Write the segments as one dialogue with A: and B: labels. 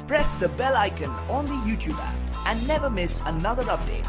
A: Press the bell icon on the YouTube app and never miss another update.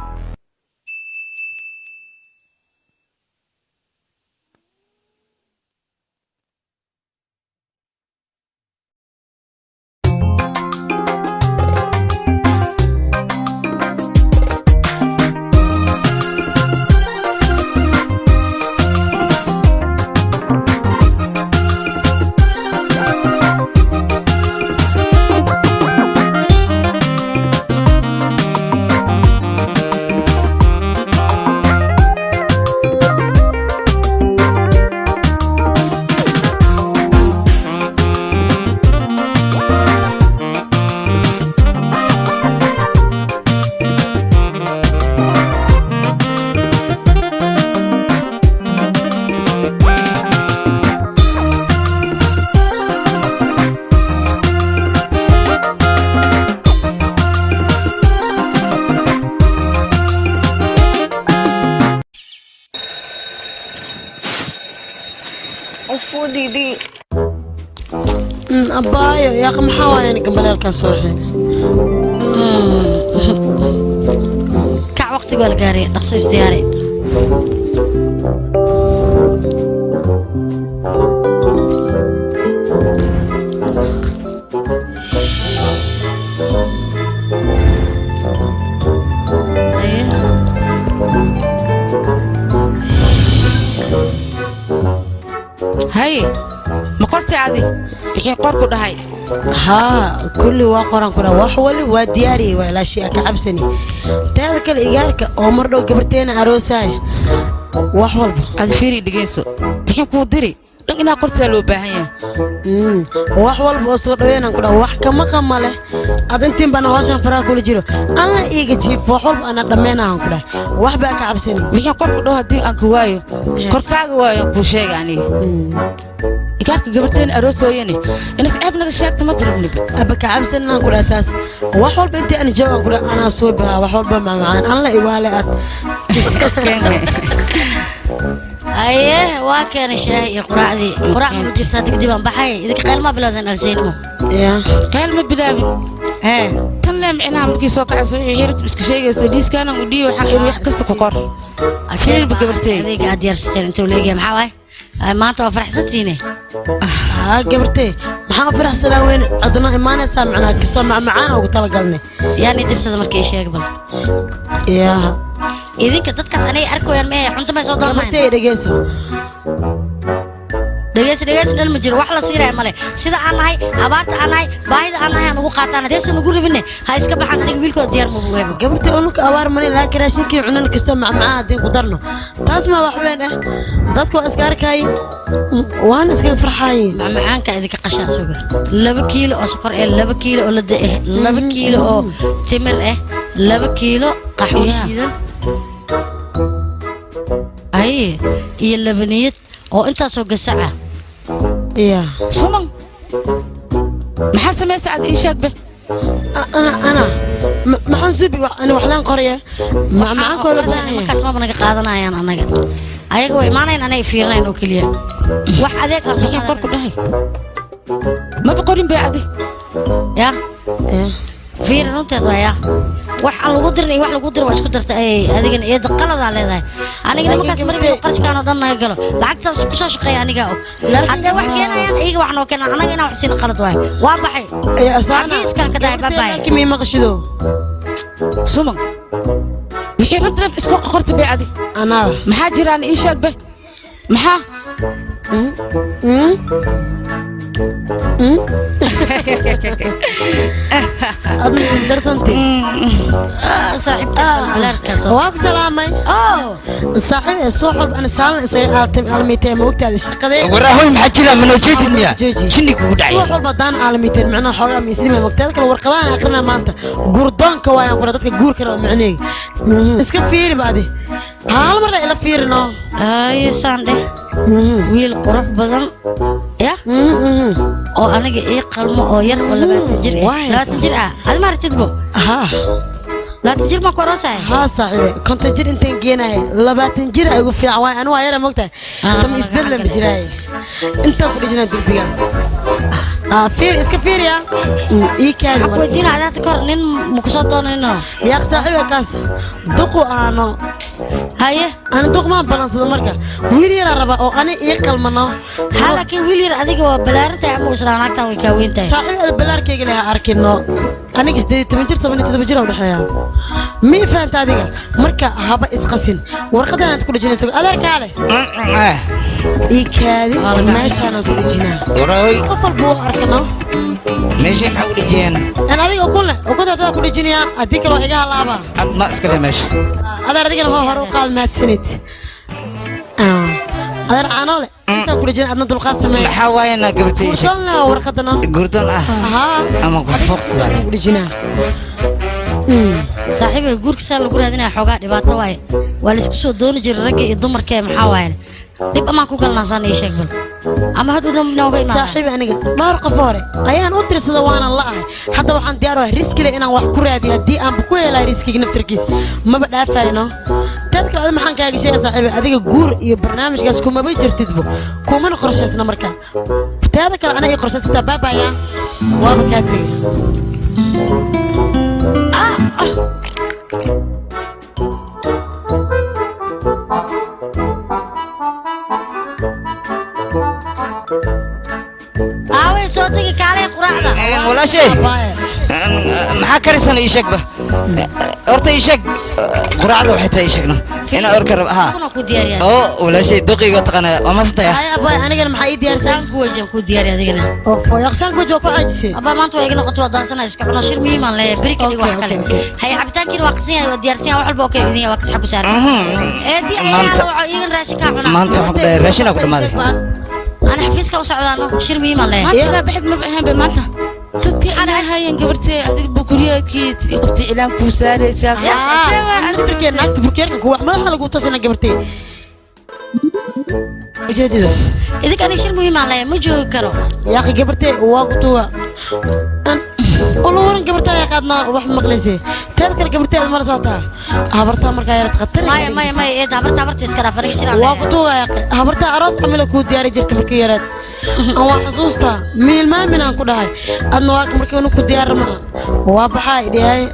B: ديدي
C: أبايا يا أخي محاويني قبل كان صوحي
B: كع وقتي قال قاري تخصيص دياري
D: هاي ما قلت عادي الحين قرقو دهي
C: ها كل واقران كنا وحولي ودياري ولا شيء كعبسني تاذك الإيجارك عمر لو قبرتين أروساي وحول
D: هذا فيري دقيسو الحين كو دري لكن قلت له باهية
C: وحول بوصور وين كنا وحكم مقامله أدنتين بنواشن فرا كل جيرو أنا إيجي شيف وحول أنا دمينا كنا وحبا كعبسني
D: الحين قرقو ده دي أنكوايو قرقاق وايو كوشيء يعني إيجارك قبرتين أروسو يعني أنا سعبنا الشات ما بربني
C: أبكى عبسنا كنا تاس وحول بنتي أنا جوا كنا أنا صوبها وحول بمعان أنا إيوالات
B: أيه واكن الشاي قراعدي قراع مجلس تقديم بحي إذا قال ما بلادنا أرسينه
C: يا
D: قال ما بلابي تنلم عنا مركي سوق عسوي هيرت بس كشيء سديس كان ودي وحق ويحكست كقر أكيد بقبرتين
B: هذيك عاد يرستين أنتوا ليه محاوي ما أنتوا فرح ستيني
C: قبرتي maxaa faraxsanaa weyn adna imaanaysa macna kisto macaan oo tala galnay
B: yani dirsada markay sheegban
C: yaa
B: idinka dadkaas anay arkoyaan ma xunta ma soo dalmaan
C: intee dhageyso
B: dhan ma jiro wax la siiray male sida aan nahay abaarta aan nahay baahida aan nahay aan ugu qaataan deesan ugu ribine ha iska baxan aniga wiilkooda diyaar ma weebo
C: gabarta unuka abaar mane laakiin raashinkii cunan kisto macaan hadii ku darno taas ma wax weyn ah dadku iska arkay waan iska farxay
B: macaanka idinka qashaa suuga 2 kiilo oo sokor ee 2 kiilo oo lada ah 2 kiilo oo timir ah 2 kiilo qaxwo shiidan ay iyo labaniyad oo inta soo gasaca
C: يا
D: سمن ما حسمي سعد إيش به
C: أنا ما حنسبي أنا وحلان قرية معاك ولا
B: ما كسمة بنك قادنا يا أنا أيقوا إيمانين أنا يفيرنا إنه كليا واحد ذاك
D: صحيح قرب ده ما بقولين بعدي
B: يا فير نوت يا wax lagu diray waa isku dartay adigan ee qalad aan leedahay aniga markaas markii qarash kaan oo dhan naga galo lacagtaas ku soo shaqeeya aniga hadda wax keenayaan iyaga wax noo keenan anaga inaan wax siin qalad waay waa baxay
C: ee asaana
B: iskaan ka daay babay
C: kimi maqshido
D: suman wixii radab isku qorta beecadi
C: ana
D: maxaa jiraan ii sheeg be maxaa
C: أنا درسنتي
B: صاحب لاركاس
C: واك سلامي صاحب الصحب أنا سالن سيالتم علميتين موقت هذه الشقة
E: وراهوي محجلة من وجهة المياه شنو يقول داعي
C: صحب بدان علميتين معنا حاجة مسلمة موقت هذا كل ورقلان آخرنا ما أنت قردان كوايا قردتك جور كرا معني اسكفيري بعدي هالمرة إلى فيرنا
B: أي سانده wiil qurux badan ya oo aniga ee qalmo oo yar oo 20 jir ah hal mar tidbo
C: ha
B: 20 jir ma korosay
C: ha saaxibe konta jir intaan geenahay 20 jir ay ugu fiican way anu yar moogtahay tam isdal la jiray inta ku dhijina dirbiga فير اسك فير يا إيكاد
B: ودينا عادات كور نين مكسود دونينو
C: يا صاحبي كاس دقو أنا
B: هاي
C: أنا دق ما بلانس المركة ويلي ربا أو أنا يقل منه
B: حالك ويلي أديك وبلارنت يا موسى أنا كان ويكوين تاي
C: صاحبي البلار كي لها أركنه أنا قصدي تمنجر تمنجر ولا حياة مين فهمت هذه مركة هبا إسقسين ورقة أنا تقول جنس أدرك عليه إيكادي ماشي أنا أقول جنا
E: وراي
C: قفل بو أركنه
E: ماشي محاول جينا
C: أنا أديك أقول أقول جنيا أديك لو إيجا لابا
E: ما اسكت ماشي
C: هذا أديك لو هو قال ما سنت هذا أنا ولا أنت أقول جنا أدنى تلقى سمع
E: حواينا قبتي
C: قلنا ورقتنا
E: قردون
C: ها
E: أما قفوق صدق
C: أقول جنا
B: saaxiibay guurkiisa lagu raadinaya xogaa dhibaato waaye waa la isku soo dooni jiray ragga iyo dumarka maxaa waaye dib amaan ku galnaasan ii sheeg bal ama hadhow nooga imaan
C: saaxiib aniga dhowr qof hore ayaan u tirsada waana la'ahay hadda waxaan diyaar u ahay riskile inaan wax ku raadiyo haddii aan ku helay riskiga naftarkiis maba dhaafayno dad kale maxaan kaaga sheegay saaxiib adiga guur iyo barnaamijkaas kumaba jirtidbo kumana qorshaysna markaa taada kale aniga qorshaysata baabaya waaba kaa tegay
B: aaway soo tagi kaalay quraacda
E: ولا شيء maxaa karisan ii sheeg ba horta ii sheeg quraacda waxay tahay ii sheegna ina orka rab ha
B: kuna ku diyaariyaa
E: oo wala shay daqiiqo taqana ama sadaya
C: ay abay anigana maxay ii diyaarsan
B: saan ku wajan ku diyaariyaa adigana
C: oo fooyaqsan ku joo ku caajisay
B: aba maanta way iga noqoto wadaasana iska cuna shir muhiim aan leeyahay bari kali wax kale hay cabitaankiina waa qasan yahay waa diyaarsan yahay wax walba oo kale idin waa kasxa ku saaran di ayaa iga raashin ka cuna
E: maanta wax dhaay raashin ku dhamaaday
B: ana xafiiska u socdaano shir muhiim aan leeyahay
D: maanta baxid ma ahaan maanta dadkii ana ahaayeen gabartay adiga bukuliyaakii qofti cilaan ku saaraysaa
C: dadkii naagta burkeerka ku wax ma lagu tasana gabartay ujeedada
B: idinka ani shir muhiim aan leeyahay ma joogi karo
C: يا أخي قبرتي وقتها والله ورن قبرتها يا قادنا وح مقلسي تذكر قبرتي المرة صوتها هبرتها مركا يا تخطر
B: ما إيه هبرت إسكرا فريق شرا
C: وقتها يا أخي هبرتها أراس عملك كود دياري جرت مركا يا رات أو حسوستها ميل ما من أنكو ده أنو واك مركا نكو ديار ما وابحاي دي هاي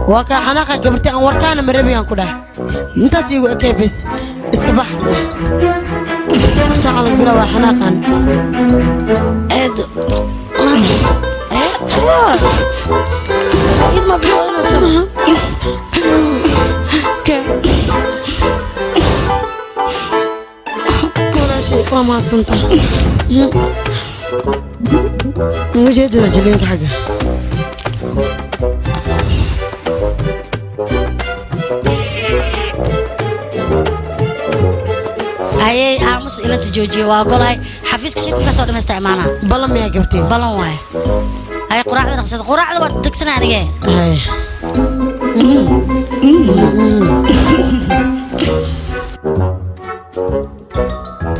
C: واكا حناقة قبرتي أن وركانا مربي أنكو ده انت سيقو كيفس اسكبح ساعة القدرة وحناقا
B: إد إد ما بيقولنا سمها
C: ولا شيء وما صنطة وجدت جلينك حاجة
B: هاي عامس إلى تجوجي وأقولها حفيزك شيء كذا صار مستعمانا
C: بلم يا قبتي
B: بلن واي هاي قراعة نقصد قراعة وتكسنا عليه
C: هاي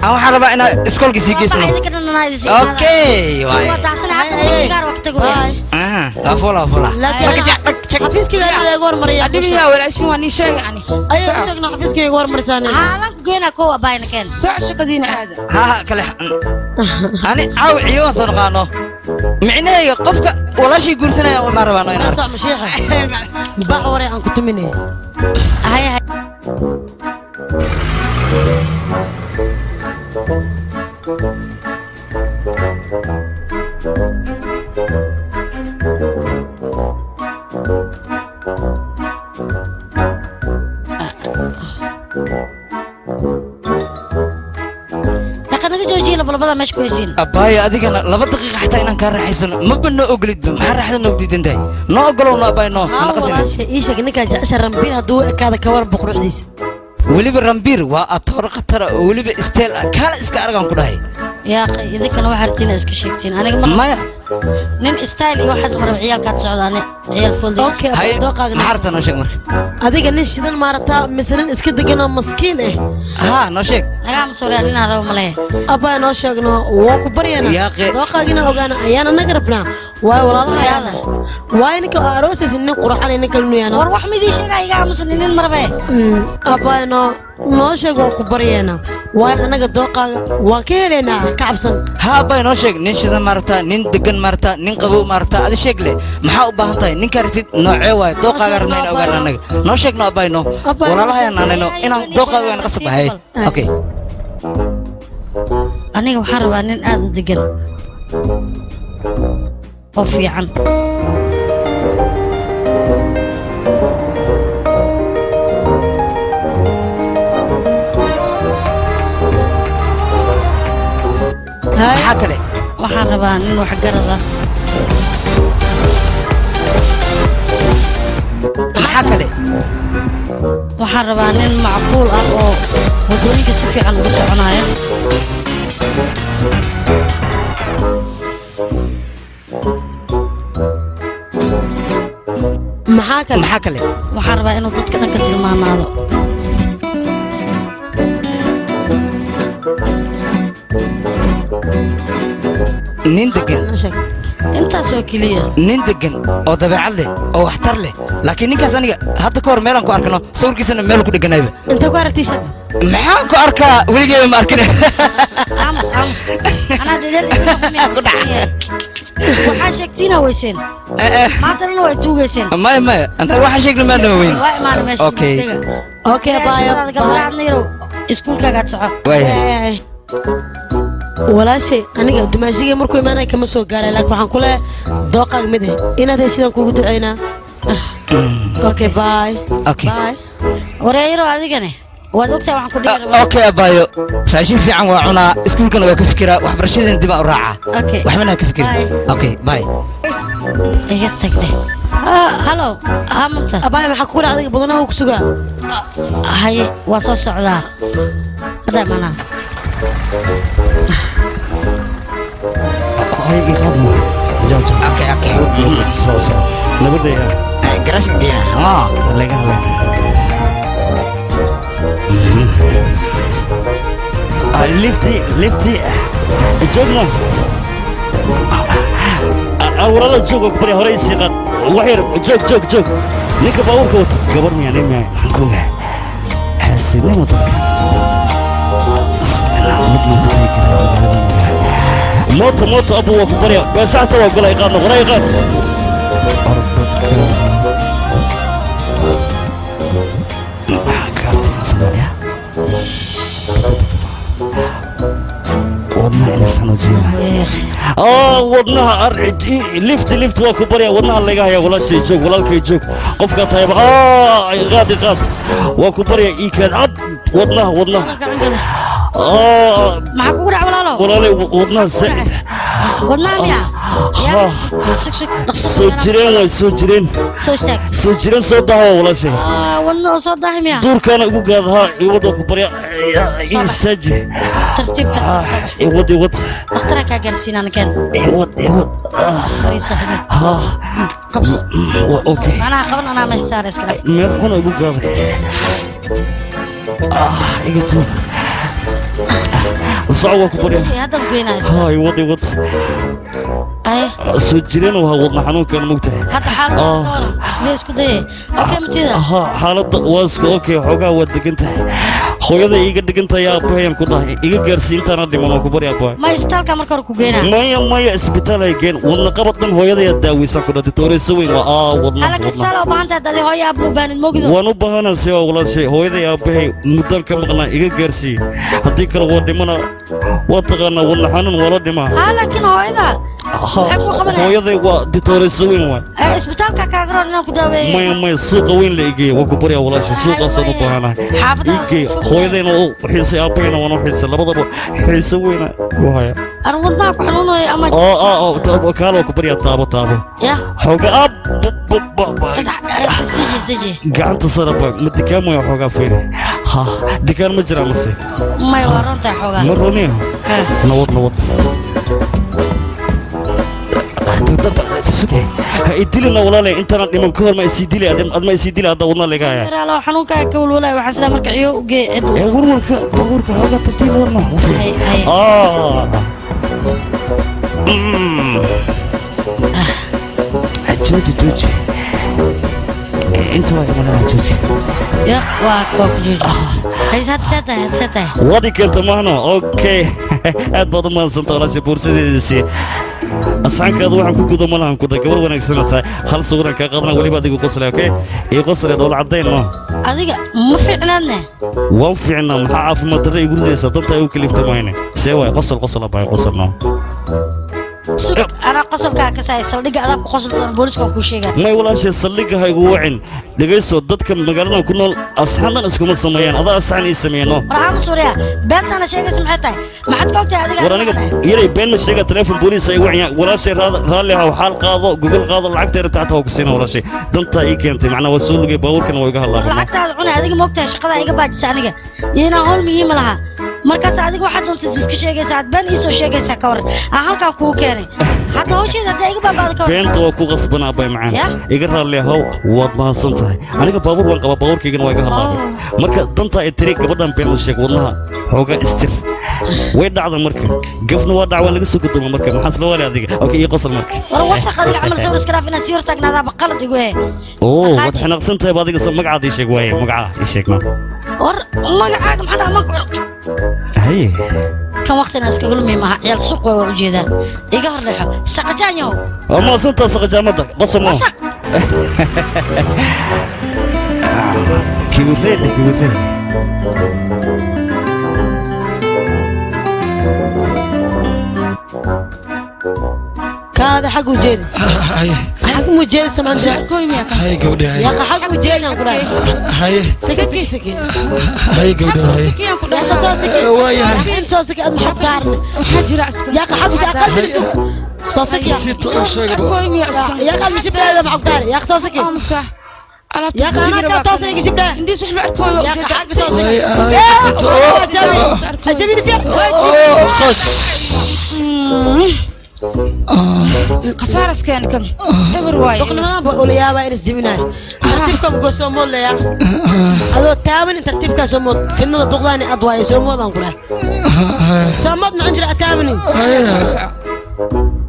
E: أنا حربا أنا إسكول كيسي كيسنا أوكي واي
B: وتحسن حتى قار وقت قوي
E: أفولا
C: لكن حفيزك يا غور مريا
D: adhibiya walaashin waa nin sheeg yani
C: أي شغلنا حفيزك يا غور مرساني
B: هذا جينا كوا باين كان
D: soc shaqadiina aada
E: ها كله أنا عاو عيون صنقانو معناه قفك ولا شيء يقول سنة ما ربنا أنا
C: نصع مشيخة بحوري عن كنت مني
B: هاي labada meesh ku heshiin
E: abay adigana 2 daqiiqo xataa inaan ka raaxaysano ma bano oglid maxaa raaxada noo diidantahay noo ogolowna abay noo
C: ma qasina ii sheeg ninka jecesha rambiir haduu ekaada ka war boqorxdiisa
E: waliba rambiir waa atoor khatar oo waliba isteel kala iska argan ku dhahay
B: يا أخي إذا كانوا حارتين إسك شيكتين أنا قبل
E: ما
B: نين ستايل يوحس مرة عيال كات سعوداني عيال فولدي
C: أوكي
E: هاي محارتة نوشك مرة
C: أديك نيش شدن مارتا مثلا إسك دقنا مسكين إيه
E: ها نوشك
B: أنا مسؤول عننا رو ملاه
C: أبا نوشك نو وكبرينا
E: يا أخي
C: دوقا جينا أوغانا أيانا نقربنا واي والله هذا واي نك أروسس إنك قرحان إنك الميانا
B: war wax midii sheegay iga aamusninin marbe
C: أبا إنه نوشة وكبرينا واي أنا قد دوقا وكيلنا كعبسن
E: ها باي نو شيك نين شدا مارتا نين دغن مارتا نين قبو مارتا adi sheeg le maxaa u baahan tahay nin kartid noocee waay dooqaaga rabnaa ogaan anaga noo sheeg noo baay no walaalahay naanayno inaan dooqaaga waan qasab ahay okay
B: aniga waxaan rabaa nin aad u degan oo fiican
E: maxaa kale
B: waxaan rabaa nin wax garad ah
E: maxaa kale
B: waxaan rabaa nin macquul ah oo wadooyinka si fiican ugu soconaya
E: maxaa kale
B: waxaan rabaa inuu dadka dhan ka tilmaamaado
E: nin degan
B: intaas oo keliya
E: nin degan oo dabeecad leh oo waxtar leh laakiin ninkaas aniga hadda ka hor meelaan ku arkano sawirkiisana meel ku dheganayba
C: أنت كوارتيش
E: maxaan ku arkaa weligeeba ma arkin
B: aamus anaa dhedhel ku dhacay waxaa sheegtiina weyseen maantana way tuugayseen
E: maya maya anta waxaa sheegna maa dhaweyn
B: waa imaan meesha
E: Okay.
C: أوكي باي
B: gabadhaadnayrow iskuulkaagaad soco
E: waaya
C: ولا شيء أنا قد ما شيء مركو ما أنا كم سو قال لك وحن كله دوقة مده إن هذا الشيء نكون دعينا أوكي باي
E: Okay.
C: باي
B: wareeyro adigane waad ogtahay waxaan ku dhihi rabaa
E: okay abayo raashin fiican waa cunaa iskuulkana waa ka fikiraa waxbarashadana dib aan u raacaa
B: Okay.
E: waxbana ka fikir
B: Bye.
E: okay bye
B: iga tag dheh hallo amanta
C: أباي ما حكوا لي هذا بدنا هو كسوقا
B: haye waa soo socdaa adaa manaa
F: هاي إقامة جوجو
E: okay okay
F: صوصة نبدأ يا
E: garashin geena
F: لقى ليفتي جوجنا أورا جوجو كبري هوري سيقات وحير جوج نيك باور كوت قبر ميا نيم حنكوها حسينا مطلق موت أبو وكبري بس أنت وقول إقامة ولا إقامة كارتي اسمع ودنا إنسان وجيه ودناها أرعد ليفت وكبريا ودناها اللي جاية ولا شيء جوك ولا الكي جوك قفك طيب غاد وكبريا إيكاد عب ودناها
B: maxaa kugu dhac walaalo
F: ولا لي ودناها زائد
B: wadnaha miya
F: soo jireen
B: soo istaag
F: soo jireen soo dahawa wala shay
B: wadna oo soo dahay miya
F: duurkaana ugu gaadahaa iwada ku barya istaaji
B: tartiib
F: iwad
B: dhakhtaraan kaa gaarsiinaan keen
F: iwad
B: fariisa xubin
F: ha
B: qabso
F: okay
B: macnaha qaban anaa maystaar iskale
F: meel xuna ugu gaaday iga tuur صعوة كبرية
B: هذا الجيناس
F: هاي وضي سجلين وهو حنون كان مقتحي
B: هذا حالة سليس كده اوكي متيدا
F: حالة واسك اوكي حوغا ودك انت خويدا ايغا دغنت يا ابايان كودا ايغا غارسينتانا ديمانو كبري ابا
B: ما اسبitaalka marka hore ku geena
F: maya isbitaal ay geen wadna qabadan hooyada ya daawaysan ku dhati tooreyso weyn waa wadna
B: hala isbitaal oo baahanta dadii hooyo ablu baanin mogido
F: waan u baahanaa si oo wala shay hooyada ya abahay mudan ka maqnaa iga gaarsi hadii kale waa dhimana waa taqaana wadna xanuun wala dhima
B: laakiin hooyada
F: hooyada waa ditooreyso weyn waa
B: isbitaalka kaaga roon inaan ku daaweeyo
F: maya suuqa weyn la igay waa ku bariya wala shay suuqaas u baahanaa igay hooyadayna oo xiisay abayna waan u xiisay labadaba xiisa weyn waa
B: ar wadnaha ku xanuunayo ama
F: kaalo ku bariya taabo
B: ya
F: xooga ab
B: isdeji
F: gacanta saraba ma dikaamo ya xooga fiir ha dikaan ma jira mase
B: may waronta xooga
F: ma roniyo nabad idilina walaale intana dhiman ka hor ma isidili adma isidili hadda wadna laga haya
B: yaraalo xanuunka ka walwalay waxaan sida marka ciyo u gee
F: warwarka xooga tartiib warna
E: jooji inta waa imanaa jooji
B: يا واك جوج هاي ساتها
F: wadi keenta maahno okay aad baad u mahadsantahay walaashay buursadeedii asaankaada waxaan ku gudo malahan ku dhahay gabar wanaagsan tahay hal sawiraan kaa qaadana weliba adigu qoslay okay iyo qoslay dhoola caddayn ma
B: adiga ma fiicnaadne
F: waan fiicnaa maxaa caafimaad darre igu ridaysaa danta ay u kalifta mayne see waay qosol abay qosolno
B: أنا قصل كاكساي صدق هذا قصل تون بوليس كان كوشيء
F: may walaashay saldhigga ha igu wacin dhegayso dadka magaalada ku nool asxaanan iskuma sameeyaan adaa asxaan ii sameeyno
B: رحم سوريا بنت أنا شيء اسمه حتى ما حد قلت هذا
F: war aniga yaray been ma sheega telefoon booliis ay waciyaan walaashay raalli ah xaal qaado google qaado lacagta rabta taa ku siina walaashay danta ii keentay macna waa soo lugay baaburkan waa iga hadlaa
B: lacagta aad cunay adiga moogtahay shaqada iga baajisa aniga iyana hawl muhiim laha markaas adiga waxaad doontaa iska sheegaysaa been ii soo sheegaysaa ka war halka ku keenay hadda hawsheeda hadda iga baabaad ka war
F: beenta waa ku qasbanaa bay macaan iga raalli ah waad mahadsan tahay aniga baabur waan qabaa baaburkaygana waa iga hadlaa marka danta ay tiri gabadhan been u sheeg wadnaha xooga istir way dhacda marka gafna waa dhacwa laga soo gudbo marka maxaa isla wali adiga okay iyo qosol marka
B: war wasaq adiga amal sawir iska raafina si hortaagnaada baqalad igu ee
F: wad xanaaqsan tahay adiga soo magacaada ii sheeg waaye magaca ii sheeg ma
B: war magacaaga maxaa magac
F: hay
B: kan waqtina iska gulmi ma ciyal suuq waa u jeedaan iga horleexo saqajaanyo
F: ama santa saqajaamada qosol ma kibirreed
C: كذا حق وجد حق وجد سمعنا
G: هاي جودة
C: يا أخي حق وجد أنا كنا
G: هاي
B: سكي
G: هاي جودة هاي
C: يا أخي سكي
G: واي
C: أنت سكي أنا محب كارن
D: حجر أسكن
C: يا أخي حق وجد أقل سكي يا أخي مش بلا محب كارن يا أخي سكي
D: أمسح
C: يا أخي أنا كنت أوصل يجيب ده
D: نديس وحنا أركوي
C: يا أخي حق سكي
G: هاي
C: أجمعني فيها
G: خش
D: خسارة سكان كم إبر واي
C: دخل ما بقول يا باين الزمناي ترتيبكم قسمون لي يا هذا تامن ترتيبك سمود في النظر دغلاني أضواء سمود أنقله سمود نعنجر أتامني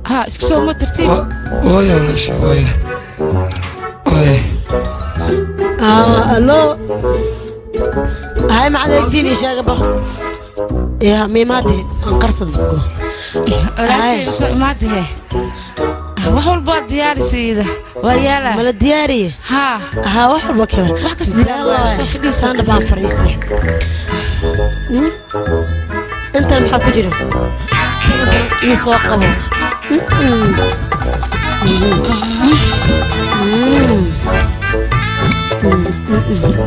D: ها اسكسو مو ترتيب
G: واي ولا واي واي
C: ألو هاي معليسين يا شاقبة يا ميماتي انقرصن دقو
D: ولكن ما ده وحول بعض دياري سيدة ويالا
C: مال الدياري ها وحول بكرة
D: وحكس دياري
C: شوف ساند بان فريستي انت المحاكو جيرو يسوق قبو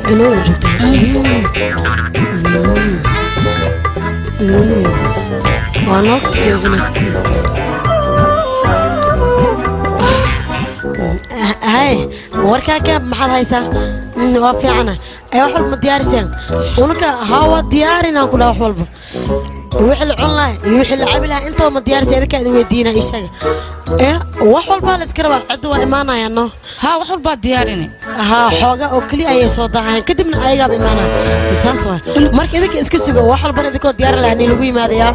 C: انو جبتها وانا سيغنس هاي وركا كاب محل هايسا وافي عنا اي وحول ما ديارسين ونكا هاوا ديارنا كلها وحول وحل عنا يوحل عبلها انت وما ديارسي هذا كان ويدينا ايشاga وحول بالس كربا عدوا ايمانا يانو
D: ها وحول با ديارني
C: ها xooga oo kali ay soo daaceen kadibna ayaga iimaana misaas waa markii idinka iska sugo wax walba idinka diyaar lahayn lagu yimaadaya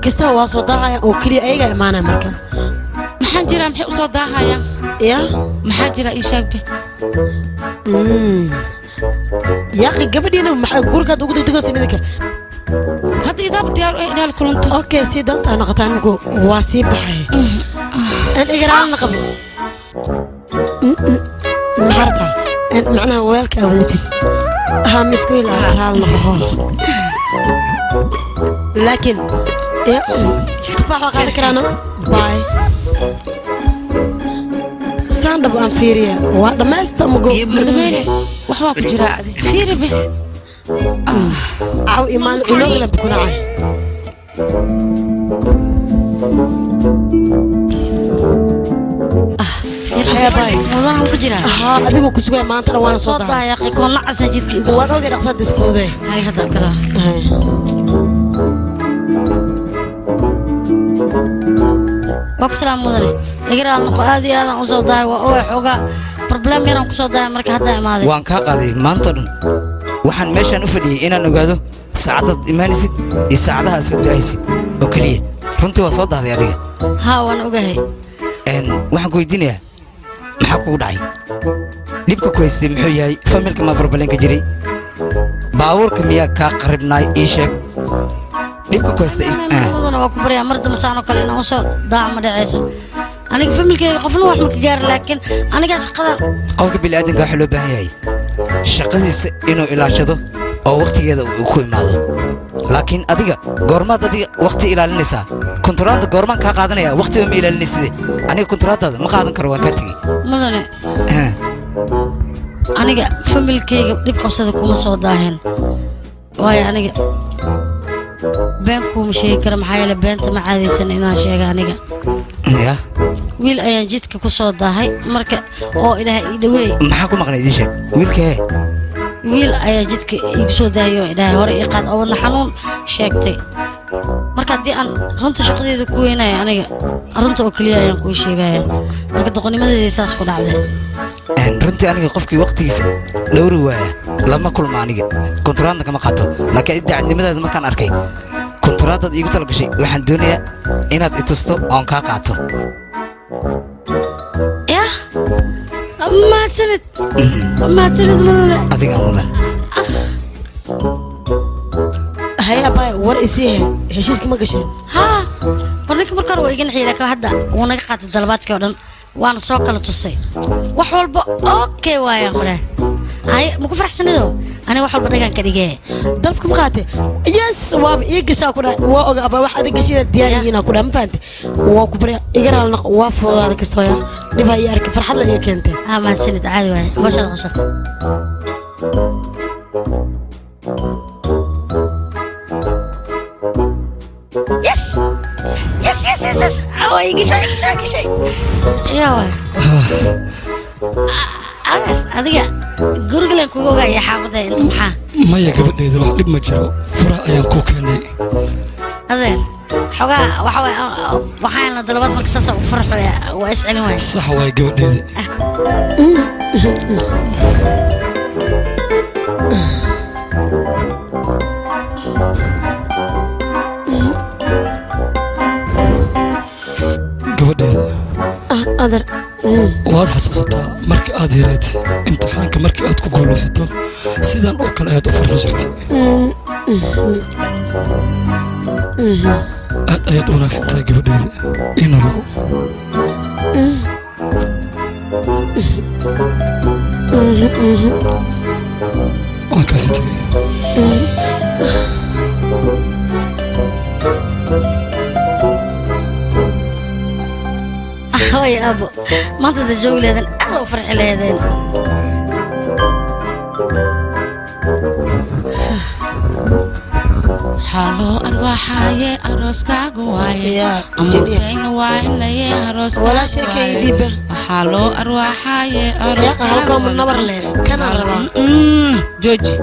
C: kasta waa soo daacaya oo kali ayaga iimaana marka
D: maxaan jira maxay u soo daahaya
C: ya
D: maxaa jira ii sheeg
C: ya akhi gabadhiina maxay gurigada ugu degdegaysaa idinka
D: hadda idaab diyaar u inaal kulanta
C: okay si doonta noqotaan ugu waa si baxay aan igraan naqab محرتها معناها ويلك أولتي ها مسكوين على النقهون لكن تفاح وقال كرانا باي ساندب أنفيريا وما استمقوا
D: مدميني وحواك جراء فيري به
C: أو إيمان إلوغنا بكون عاي يا باي
B: والله كجرا
C: ها أديكو كسوة ما أنت روان صوتا
B: صوتا يا أخي كون نعس جدك
C: وانا وقت أقصد ديسكودي
B: هاي هذا كذا وكسلام مدري يقرأ النقاد هذا عصودا وأوه حوجا problem يرام كسودا مركه هذا ما هذا
E: waan ka qaaday maanta dhan waxaan meeshan u fadhiyay inaan ogaado saacadda imaanaysid iyo saacadaha aad soo daahaysid oo kaliya runtii waa soo dahday adiga
B: ها وانا اوغاهي
E: waxaan ku weydiinayaa maxaa kugu dhacay dhibka ku haystay muxuu yahay familka ma barbalenka jiray baabuurka miyaa kaa qaribnaay ii sheeg dhibka ku haystay
B: wadana waa ku baryaa mar dambe saanoo kale inaan usoo daaca ma dhacayso aniga familkeyga qofna wax ma ka gaarin laakiin aniga shaqada
E: qofka bini'aadanka waxaa loo baahan yahay shaqadiisa inuu ilaashado oo waqtigeeda uu ku imaado laakiin adiga goormaad adiga waqti ilaalinaysaa konturaadda goormaan kaa qaadanaya waqtiba ma ilaalinayside aniga konturaaddaada ma qaadan karo waan kaa tegey
B: mudane aniga familkeyga dhib qabsada kuma soo daaheen waayo aniga been kuuma sheegi kara maxaa yeele beenta ma caadaysan inaan sheega aniga
E: ya
B: wiil ayaan jidka ku soo daahay marka oo ilaahay ii dhaweey
E: maxaa ku maqnay idin sheeg wiilkee
B: wiil ayaa jidka igu soo daayay oo ilaahay hore ii qaad oo wadna xanuun sheegtay marka haddii aan runta shaqadeeda ku weynaya aniga runta oo keliya ayaan kuu sheegaya marka doqonimadeedii taas ku dhacday
E: runtii aniga qofkii waqtigiisa dhowri waaya lama kulma aniga konturaadna kama qaato laakiin idaacadnimadaada markaan arkay konturaadaad iigu talagashay waxaan doonayaa inaad i tusto oon kaa qaato
B: yah mahadsanid mudane
E: adiga mudan
C: هيا باي ور إسيه هشيسك ما قشين
B: ها ورنيك مركر ويجن حيلك هذا ونك قات الدلبات كودن وانا سوق لا تصي wax walba okay waaya mare ay ma ku faraxsanado ani wax walba dhagan ka dhigay
C: dalbka ma qaate yes waa ii gashaa ku dhaa waa oga aba wax adag gashay diyaariyina ku dhaa ma faante waa ku bari igaraalna waa fuudaada kastooya dhiba ay arka farxad la iyo keentay
B: ma sanid caadi waaya hawsha qasab yes oh you get shay yawa adiga guriga kugu ogaaya xaafada inta maxaa
G: maya gabadheeda wax dhib ma jiro fura ayaan ku keenay
B: adeer xogaa waxaan la dalbad marka saas u farxo waa iscelin waay
G: sax waay gabadheeda gabadheeda
C: adeer
G: waad xasuusataa marka aad yareed imtixaanka markii aad ku guulaysato sidan oo kale ayaad u farxi jirtay aad ayaad u wanaagsan tahay gabadheeda inalow waan kaasi tegay
B: يا أبو ما أنت تجوي لهذا الله فرح لهذا
D: حلو أرواحي أروس كاغواي أمورتين واين لي أروس
C: ولا شيء كيديبه
D: حلو أرواحي أروس
C: كاغواي كم النبر له كان
D: جوجي